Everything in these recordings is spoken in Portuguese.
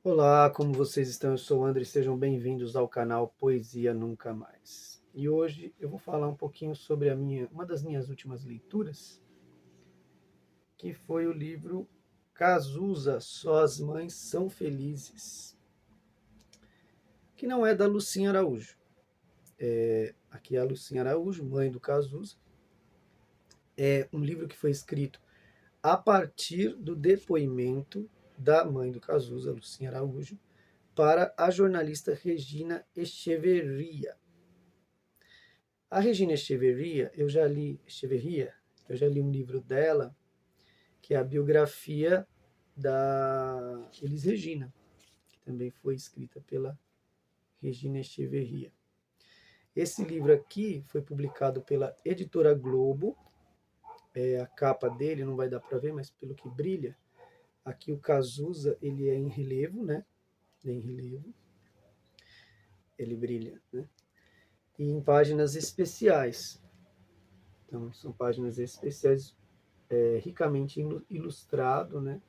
Olá, como vocês estão? Eu sou o André, sejam bem-vindos ao canal Poesia Nunca Mais. E hoje eu vou falar um pouquinho sobre uma das minhas últimas leituras, que foi o livro Cazuza, Só as Mães São Felizes, que não é da Lucinha Araújo. Aqui é a Lucinha Araújo, mãe do Cazuza. É um livro que foi escrito a partir do depoimento da mãe do Cazuza, Lucinha Araújo, para a jornalista Regina Echeverria. A Regina Echeverria, eu já li um livro dela, que é a biografia da Elis Regina, que também foi escrita pela Regina Echeverria. Esse livro aqui foi publicado pela Editora Globo, a capa dele não vai dar para ver, mas pelo que brilha, aqui o Cazuza, ele é em relevo, né? Ele é em relevo, ele brilha, né? E em páginas especiais. Então, são páginas especiais ricamente ilustrado, né?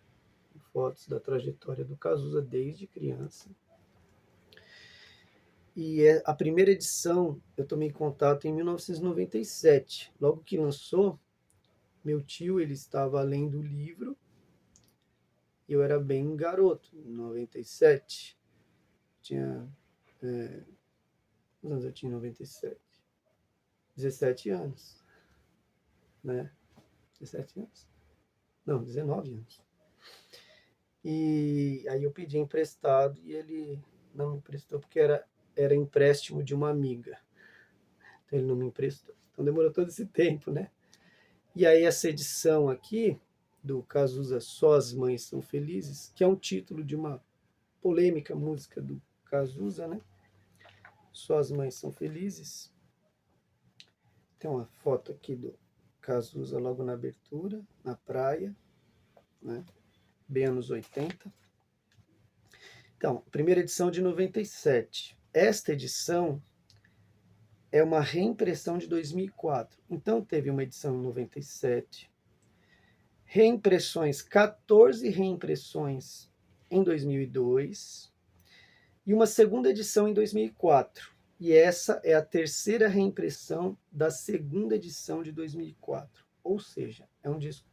Fotos da trajetória do Cazuza desde criança. E a primeira edição eu tomei contato em 1997. Logo que lançou, meu tio ele estava lendo o livro e eu era bem garoto, em 97. Tinha. Quantos anos eu tinha em 97? 17 anos, né? 17 anos? Não, 19 anos. E aí eu pedi emprestado e ele não me emprestou porque era empréstimo de uma amiga. Então ele não me emprestou. Então demorou todo esse tempo, né? E aí essa edição aqui do Cazuza Só as Mães São Felizes, que é um título de uma polêmica música do Cazuza, né? Só as Mães São Felizes. Tem uma foto aqui do Cazuza logo na abertura, na praia, né? Bem anos 80. Então, primeira edição de 97. Esta edição é uma reimpressão de 2004. Então, teve uma edição em 97, reimpressões, 14 reimpressões em 2002 e uma segunda edição em 2004. E essa é a terceira reimpressão da segunda edição de 2004. Ou seja, é um disco.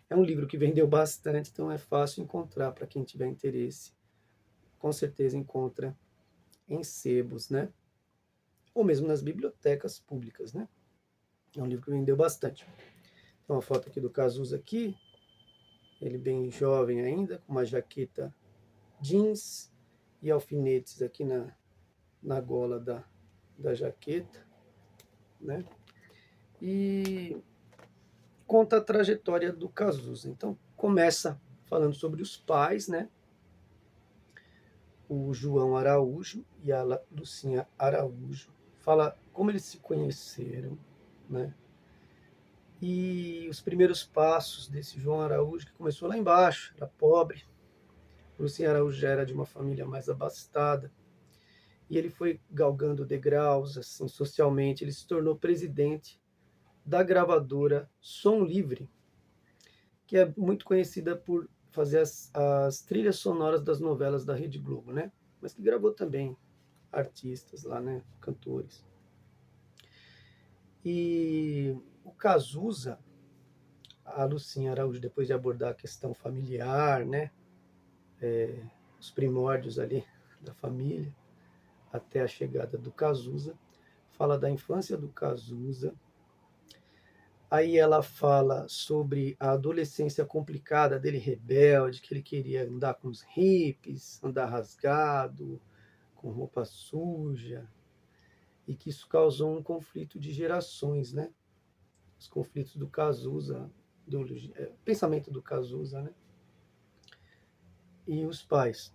É um livro que vendeu bastante, então é fácil encontrar para quem tiver interesse. Com certeza encontra em sebos, né? Ou mesmo nas bibliotecas públicas, né? É um livro que vendeu bastante. Então, uma foto aqui do Cazuza aqui, ele bem jovem ainda, com uma jaqueta jeans e alfinetes aqui na gola da jaqueta, né? E conta a trajetória do Cazuza. Então, começa falando sobre os pais, né? O João Araújo e a Lucinha Araújo. Fala como eles se conheceram, né? E os primeiros passos desse João Araújo, que começou lá embaixo, era pobre. Lucinha Araújo já era de uma família mais abastada. E ele foi galgando degraus, assim, socialmente. Ele se tornou presidente da gravadora Som Livre, que é muito conhecida por fazer as trilhas sonoras das novelas da Rede Globo, né? Mas que gravou também artistas lá, né? Cantores. E o Cazuza, a Lucinha Araújo, depois de abordar a questão familiar, né? Os primórdios ali da família, até a chegada do Cazuza, fala da infância do Cazuza. Aí ela fala sobre a adolescência complicada dele, rebelde, que ele queria andar com os hippies, andar rasgado, com roupa suja, e que isso causou um conflito de gerações, né? Os conflitos do Cazuza, pensamento do Cazuza, né? E os pais,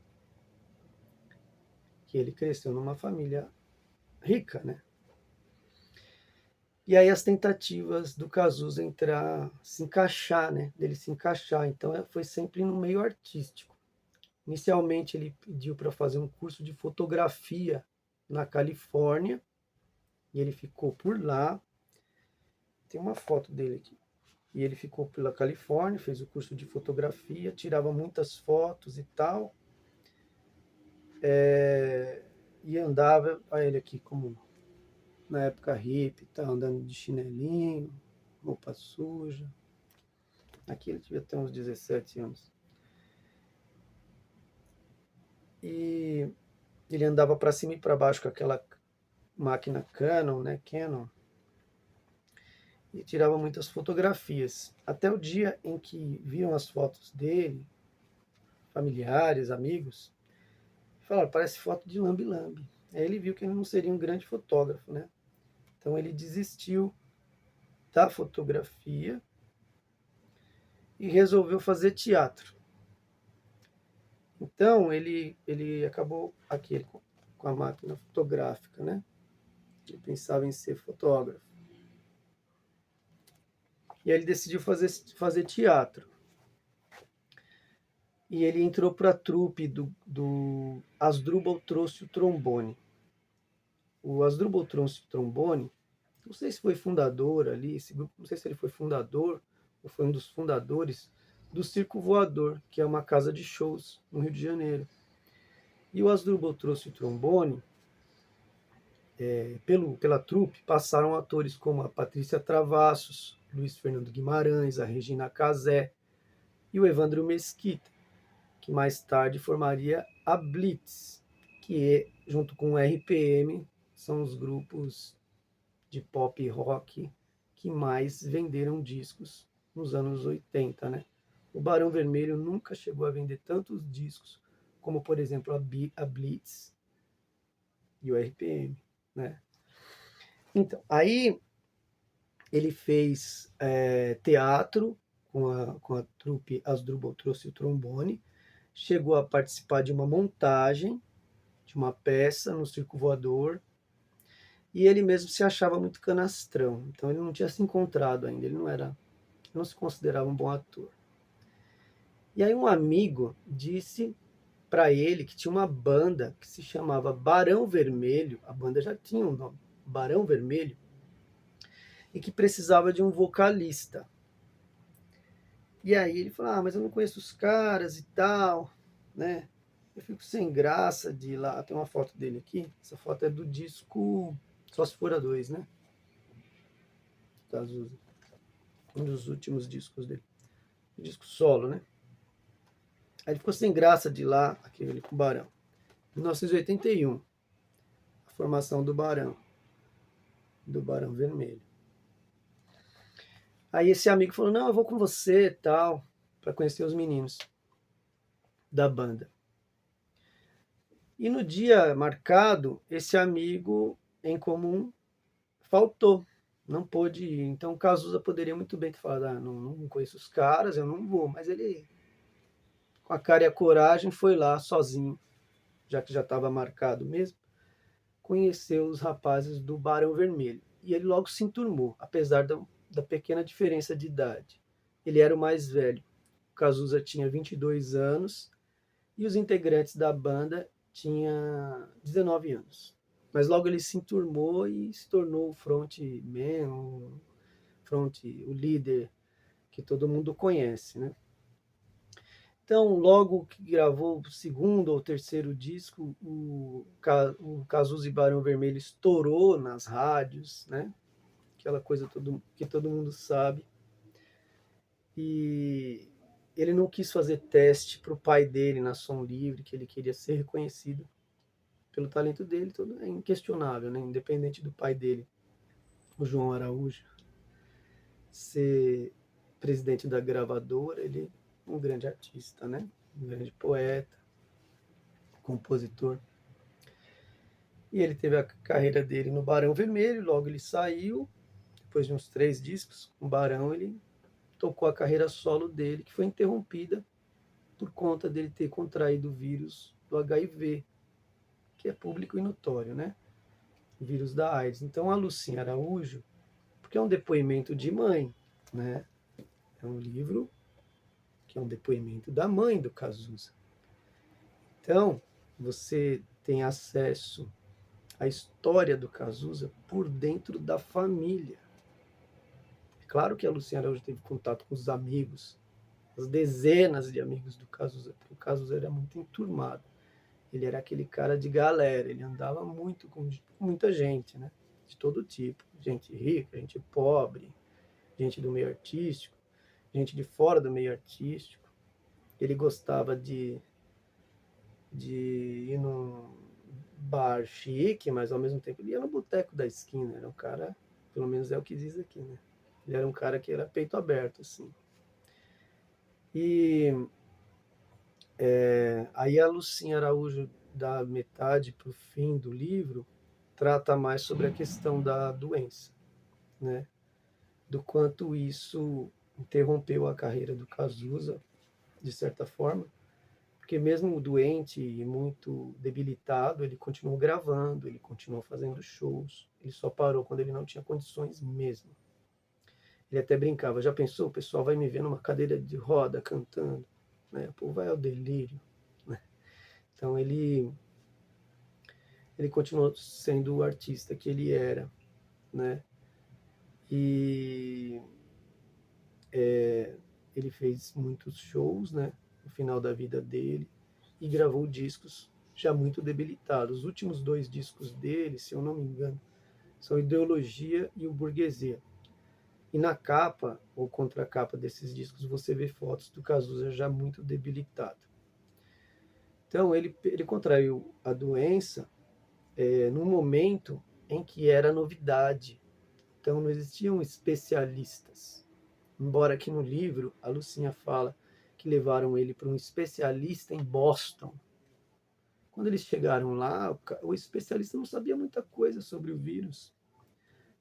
que ele cresceu numa família rica, né? E aí as tentativas do Cazuza entrar, se encaixar, né? Dele se encaixar. Então foi sempre no meio artístico. Inicialmente ele pediu para fazer um curso de fotografia na Califórnia e ele ficou por lá. Tem uma foto dele aqui. E ele ficou pela Califórnia, fez o curso de fotografia, tirava muitas fotos e tal. E andava, olha ele aqui como na época hippie, tá andando de chinelinho, roupa suja. Aqui ele devia ter uns 17 anos. E ele andava para cima e para baixo com aquela máquina Canon, né, Canon, e tirava muitas fotografias. Até o dia em que viram as fotos dele, familiares, amigos, falaram, parece foto de lambe-lambe. Aí ele viu que ele não seria um grande fotógrafo, né? Então ele desistiu da fotografia e resolveu fazer teatro. Então ele acabou aqui com a máquina fotográfica, né? Ele pensava em ser fotógrafo. E aí ele decidiu fazer teatro. E ele entrou para a trupe do Asdrubal trouxe o trombone. O Asdrubal trouxe o trombone, não sei se foi fundador ali, esse grupo, não sei se ele foi fundador ou foi um dos fundadores do Circo Voador, que é uma casa de shows no Rio de Janeiro. E o Asdrubal trouxe o trombone, pela trupe passaram atores como a Patrícia Travassos, Luiz Fernando Guimarães, a Regina Casé e o Evandro Mesquita, que mais tarde formaria a Blitz, que junto com o RPM são os grupos de pop rock que mais venderam discos nos anos 80, né? O Barão Vermelho nunca chegou a vender tantos discos como, por exemplo, a Blitz e o RPM, né? Então, aí ele fez teatro com a trupe Asdrubal trouxe o trombone, chegou a participar de uma montagem de uma peça no Circo Voador, e ele mesmo se achava muito canastrão, então ele não tinha se encontrado ainda, ele não se considerava um bom ator. E aí um amigo disse para ele que tinha uma banda que se chamava Barão Vermelho, a banda já tinha um nome, Barão Vermelho, e que precisava de um vocalista. E aí ele falou, mas eu não conheço os caras e tal, né? Eu fico sem graça de ir lá, tem uma foto dele aqui, essa foto é do disco Só Se For a 2, né? Cazuza, um dos últimos discos dele, o disco solo, né? Aí ele ficou sem graça de ir lá, aquele com o Barão. 1981, a formação do Barão Vermelho. Aí esse amigo falou, não, eu vou com você e tal, para conhecer os meninos da banda. E no dia marcado, esse amigo em comum faltou, não pôde ir. Então o Cazuza poderia muito bem ter falado, não conheço os caras, eu não vou. Mas ele, com a cara e a coragem, foi lá sozinho, já que já estava marcado mesmo, conheceu os rapazes do Barão Vermelho. E ele logo se enturmou, apesar da pequena diferença de idade. Ele era o mais velho. O Cazuza tinha 22 anos e os integrantes da banda tinham 19 anos. Mas logo ele se enturmou e se tornou o frontman, o líder que todo mundo conhece, né? Então, logo que gravou o segundo ou terceiro disco, o Cazuza e Barão Vermelho estourou nas rádios, né? Aquela coisa que todo mundo sabe. E ele não quis fazer teste para o pai dele na Som Livre, que ele queria ser reconhecido pelo talento dele, tudo é inquestionável, né? Independente do pai dele, o João Araújo, ser presidente da gravadora, ele é um grande artista, né? Um grande poeta, compositor. E ele teve a carreira dele no Barão Vermelho, logo ele saiu, depois de uns 3 discos, com o Barão ele tocou a carreira solo dele, que foi interrompida por conta dele ter contraído o vírus do HIV, que é público e notório, né? O vírus da AIDS. Então a Lucinha Araújo, porque é um depoimento de mãe, né? É um livro que é um depoimento da mãe do Cazuza. Então, você tem acesso à história do Cazuza por dentro da família. Claro que a Luciana Araújo teve contato com os amigos, as dezenas de amigos do Cazuza, porque o Cazuza era muito enturmado. Ele era aquele cara de galera, ele andava muito com muita gente, né? De todo tipo, gente rica, gente pobre, gente do meio artístico, gente de fora do meio artístico. Ele gostava de ir num bar chique, mas ao mesmo tempo ele ia no boteco da esquina. Era um cara, pelo menos é o que diz aqui, né? Ele era um cara que era peito aberto, assim. E aí a Lucinha Araújo, da metade para o fim do livro, trata mais sobre a questão da doença, né? Do quanto isso interrompeu a carreira do Cazuza, de certa forma, porque mesmo doente e muito debilitado, ele continuou gravando, ele continuou fazendo shows, ele só parou quando ele não tinha condições mesmo. Ele até brincava, já pensou, o pessoal vai me ver numa cadeira de roda cantando, né? Pô, vai ao delírio, né? Então ele continuou sendo o artista que ele era, né? E ele fez muitos shows, né? No final da vida dele e gravou discos já muito debilitados. Os últimos dois discos dele, se eu não me engano, são Ideologia e o Burguesia. E na capa, ou contracapa desses discos, você vê fotos do Cazuza já muito debilitado. Então, ele contraiu a doença num momento em que era novidade. Então, não existiam especialistas. Embora aqui no livro, a Lucinha fala que levaram ele para um especialista em Boston. Quando eles chegaram lá, o especialista não sabia muita coisa sobre o vírus.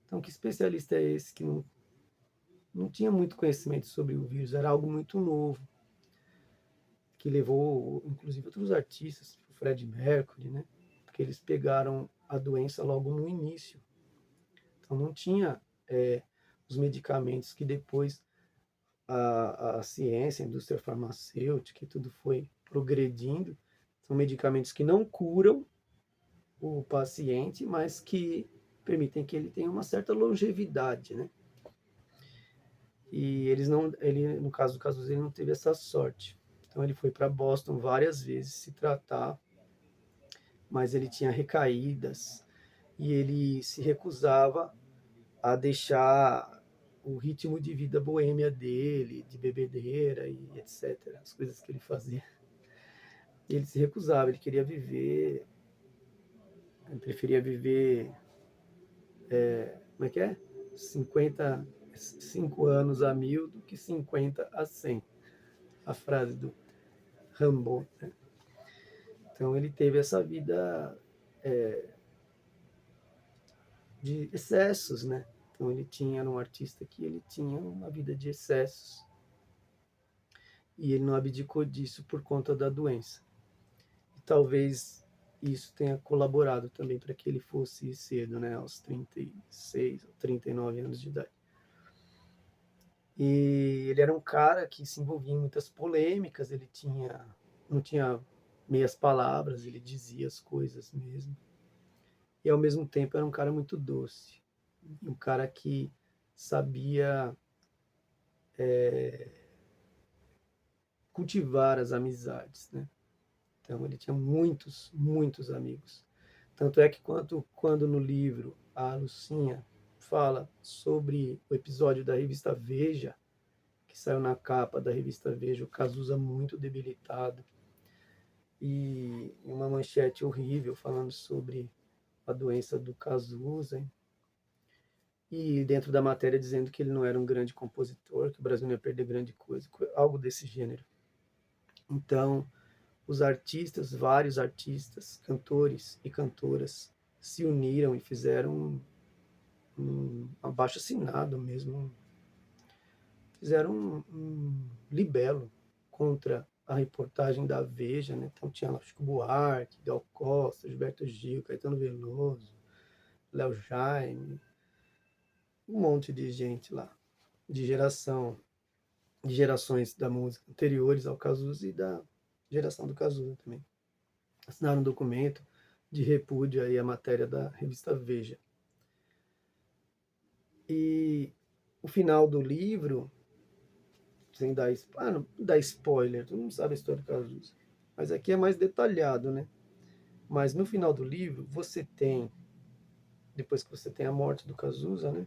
Então, que especialista é esse que não tinha muito conhecimento sobre o vírus? Era algo muito novo, que levou, inclusive, outros artistas, tipo Fred Mercury, né? Porque eles pegaram a doença logo no início. Então, não tinha os medicamentos que depois a ciência, a indústria farmacêutica e tudo foi progredindo. São medicamentos que não curam o paciente, mas que permitem que ele tenha uma certa longevidade, né? E eles não, ele, no caso do Cazuza, ele não teve essa sorte. Então ele foi para Boston várias vezes se tratar, mas ele tinha recaídas e ele se recusava a deixar o ritmo de vida boêmia dele, de bebedeira e etc, as coisas que ele fazia. Ele se recusava, ele queria viver, ele preferia viver, como é que é? 55 anos a 1000 do que 50 a 100. A frase do Rambo, né? Então ele teve essa vida de excessos, né? Então era um artista que ele tinha uma vida de excessos e ele não abdicou disso por conta da doença. E talvez isso tenha colaborado também para que ele fosse cedo, né? Aos 36 ou 39 anos de idade. E ele era um cara que se envolvia em muitas polêmicas, não tinha meias palavras, ele dizia as coisas mesmo. E ao mesmo tempo era um cara muito doce, um cara que sabia cultivar as amizades, né? Então ele tinha muitos, muitos amigos. Tanto é que quando no livro a Lucinha fala sobre o episódio da revista Veja, que saiu na capa da revista Veja, o Cazuza muito debilitado, e uma manchete horrível falando sobre a doença do Cazuza, hein? E dentro da matéria dizendo que ele não era um grande compositor, que o Brasil não ia perder grande coisa, algo desse gênero. Então, os artistas, vários artistas, cantores e cantoras, se uniram e fizeram um abaixo-assinado mesmo, fizeram um libelo contra a reportagem da Veja, né? Então tinha lá Chico Buarque, Gal Costa, Gilberto Gil, Caetano Veloso, Léo Jaime, um monte de gente lá, de gerações da música anteriores ao Cazuza e da geração do Cazuza também. Assinaram um documento de repúdio aí à matéria da revista Veja. E o final do livro, sem dar, não dá spoiler, todo mundo sabe a história do Cazuza, mas aqui é mais detalhado, né? Mas no final do livro, você tem, depois que você tem a morte do Cazuza, né?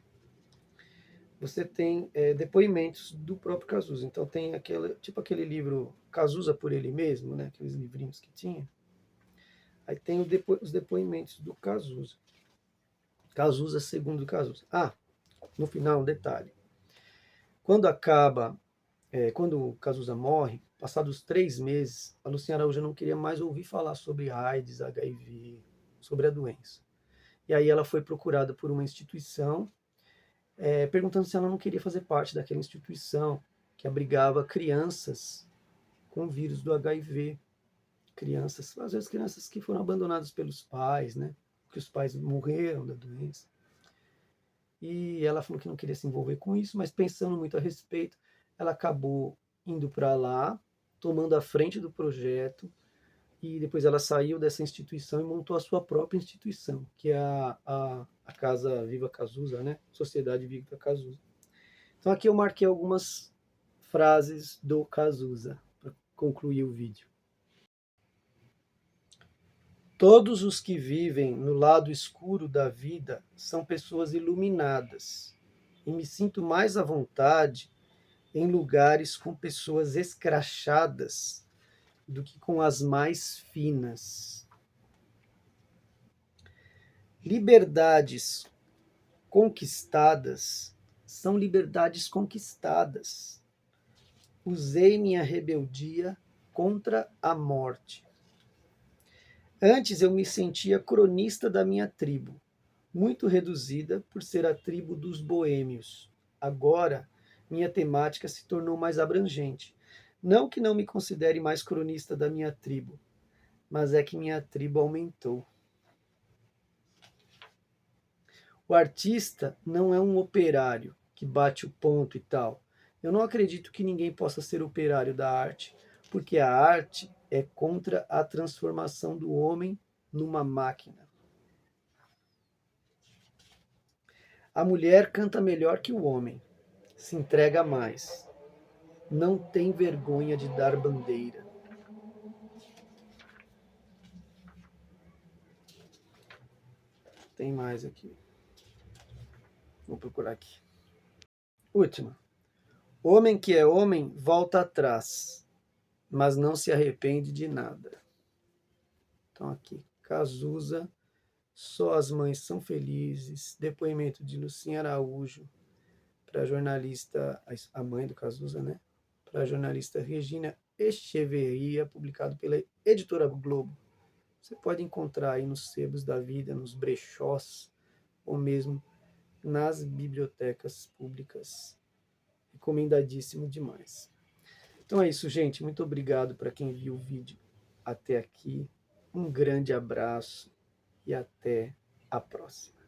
Você tem depoimentos do próprio Cazuza. Então tem tipo aquele livro Cazuza por ele mesmo, né? Aqueles livrinhos que tinha. Aí tem os depoimentos do Cazuza. Cazuza segundo Cazuza. No final, um detalhe. Quando acaba, quando o Cazuza morre, passados 3 meses, a Luciana Araújo não queria mais ouvir falar sobre AIDS, HIV, sobre a doença. E aí ela foi procurada por uma instituição, perguntando se ela não queria fazer parte daquela instituição que abrigava crianças com o vírus do HIV. Crianças, às vezes crianças que foram abandonadas pelos pais, né? Que os pais morreram da doença. E ela falou que não queria se envolver com isso, mas pensando muito a respeito, ela acabou indo para lá, tomando a frente do projeto, e depois ela saiu dessa instituição e montou a sua própria instituição, que é a Casa Viva Cazuza, né? Sociedade Viva Cazuza. Então aqui eu marquei algumas frases do Cazuza para concluir o vídeo. Todos os que vivem no lado escuro da vida são pessoas iluminadas, e me sinto mais à vontade em lugares com pessoas escrachadas do que com as mais finas. Liberdades conquistadas são liberdades conquistadas. Usei minha rebeldia contra a morte. Antes eu me sentia cronista da minha tribo, muito reduzida por ser a tribo dos boêmios. Agora, minha temática se tornou mais abrangente. Não que não me considere mais cronista da minha tribo, mas é que minha tribo aumentou. O artista não é um operário que bate o ponto e tal. Eu não acredito que ninguém possa ser operário da arte, porque a arte é contra a transformação do homem numa máquina. A mulher canta melhor que o homem, se entrega mais, não tem vergonha de dar bandeira. Tem mais aqui. Vou procurar aqui. Última. Homem que é homem volta atrás, mas não se arrepende de nada. Então aqui, Cazuza, Só as Mães São Felizes, depoimento de Lucinha Araújo, para a jornalista, a mãe do Cazuza, né? Para a jornalista Regina Echeverria, publicado pela Editora Globo. Você pode encontrar aí nos sebos da vida, nos brechós, ou mesmo nas bibliotecas públicas. Recomendadíssimo demais. Então é isso, gente. Muito obrigado para quem viu o vídeo até aqui. Um grande abraço e até a próxima.